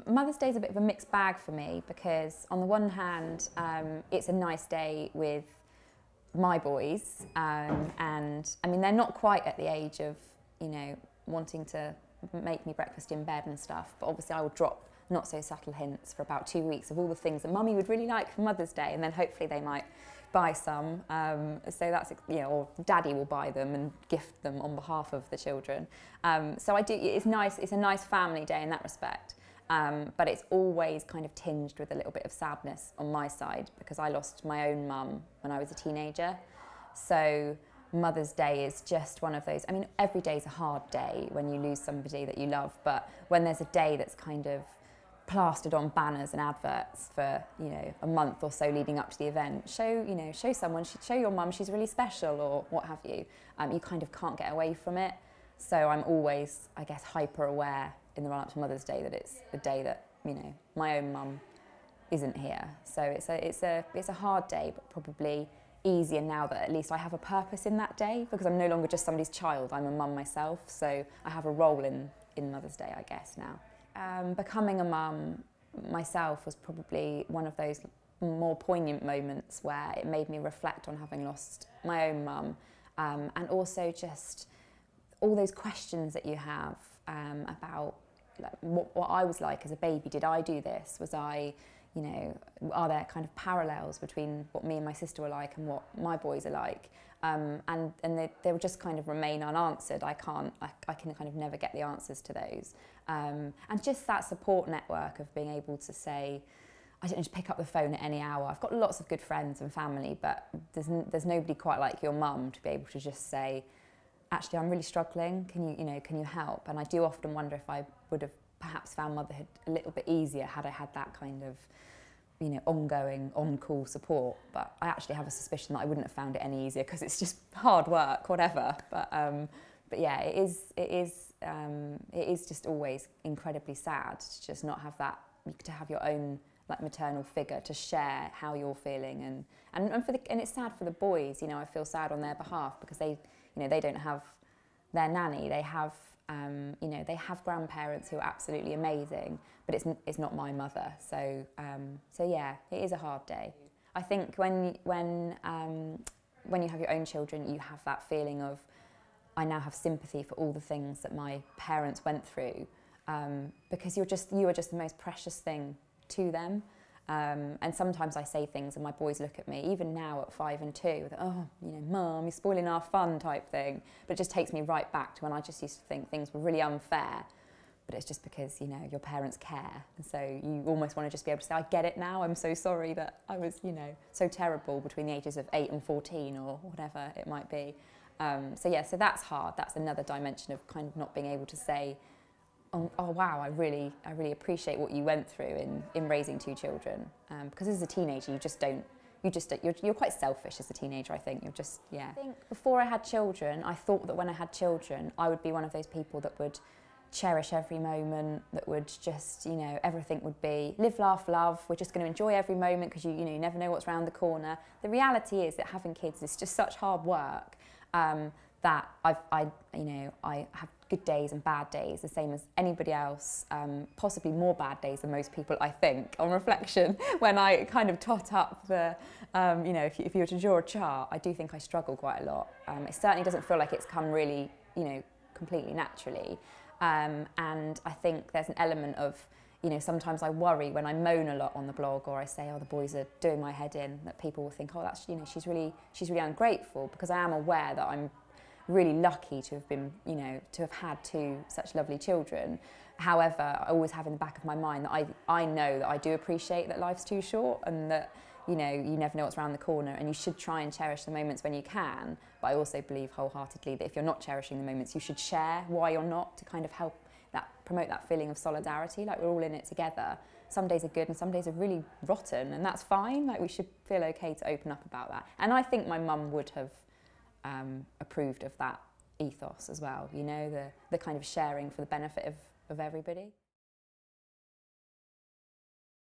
Mother's Day is a bit of a mixed bag for me because on the one hand, it's a nice day with my boys, and I mean they're not quite at the age of, you know, wanting to make me breakfast in bed and stuff, but obviously I will drop not so subtle hints for about 2 weeks of all the things that Mummy would really like for Mother's Day, and then hopefully they might buy some. So that's, you know, or Daddy will buy them and gift them on behalf of the children. So I do. It's nice. It's a nice family day in that respect. But it's always kind of tinged with a little bit of sadness on my side because I lost my own mum when I was a teenager. So Mother's Day is just one of those. I mean, every day is a hard day when you lose somebody that you love, but when there's a day that's kind of plastered on banners and adverts for, you know, a month or so leading up to the event, show someone, show your mum she's really special or what have you. You kind of can't get away from it. So I'm always, I guess, hyper aware in the run-up to Mother's Day that it's a day that, you know, my own mum isn't here. So it's a hard day, but probably easier now that at least I have a purpose in that day because I'm no longer just somebody's child. I'm a mum myself, so I have a role in Mother's Day, I guess, now. Becoming a mum myself was probably one of those more poignant moments where it made me reflect on having lost my own mum, and also just all those questions that you have about like, what I was like as a baby. Did I do this? Was I, you know, are there kind of parallels between what me and my sister were like and what my boys are like? And they will just kind of remain unanswered. I can kind of never get the answers to those. And just that support network of being able to say, I don't just pick up the phone at any hour. I've got lots of good friends and family, but there's nobody quite like your mum to be able to just say, actually, I'm really struggling. Can you help? And I do often wonder if I would have perhaps found motherhood a little bit easier had I had that kind of, you know, ongoing, on-call support. But I actually have a suspicion that I wouldn't have found it any easier because it's just hard work, whatever. But yeah, it is just always incredibly sad to just not have that, to have your own like maternal figure to share how you're feeling, and it's sad for the boys. You know, I feel sad on their behalf because they, you know, they don't have their nanny. They have, you know, they have grandparents who are absolutely amazing, but it's not my mother. So yeah, it is a hard day. I think when you have your own children, you have that feeling of, I now have sympathy for all the things that my parents went through, because you are just the most precious thing to them. And sometimes I say things and my boys look at me, even now at 5 and 2, that, oh, you know, Mum, you're spoiling our fun type thing. But it just takes me right back to when I just used to think things were really unfair. But it's just because, you know, your parents care. And so you almost want to just be able to say, I get it now, I'm so sorry that I was, you know, so terrible between the ages of 8 and 14 or whatever it might be. So yeah, so that's hard. That's another dimension of kind of not being able to say, oh wow, I really appreciate what you went through in raising 2 children. Because as a teenager, you're quite selfish as a teenager, I think. You're just, yeah. I think before I had children, I thought that when I had children, I would be one of those people that would cherish every moment, that would just, you know, everything would be live, laugh, love. We're just going to enjoy every moment because you know, you never know what's around the corner. The reality is that having kids is just such hard work, that I have good days and bad days, the same as anybody else, possibly more bad days than most people, I think, on reflection. When I kind of tot up the, you know, if you were to draw a chart, I do think I struggle quite a lot. It certainly doesn't feel like it's come really, you know, completely naturally. And I think there's an element of, you know, sometimes I worry when I moan a lot on the blog or I say, oh, the boys are doing my head in, that people will think, oh, that's, you know, she's really ungrateful, because I am aware that I'm really lucky to have been, you know, to have had 2 such lovely children. However, I always have in the back of my mind that I know that I do appreciate that life's too short and that, you know, you never know what's around the corner and you should try and cherish the moments when you can. But I also believe wholeheartedly that if you're not cherishing the moments, you should share why you're not, to kind of help promote that feeling of solidarity, like we're all in it together. Some days are good and some days are really rotten, and that's fine. Like, we should feel okay to open up about that. And I think my mum would have approved of that ethos as well, you know, the kind of sharing for the benefit of everybody.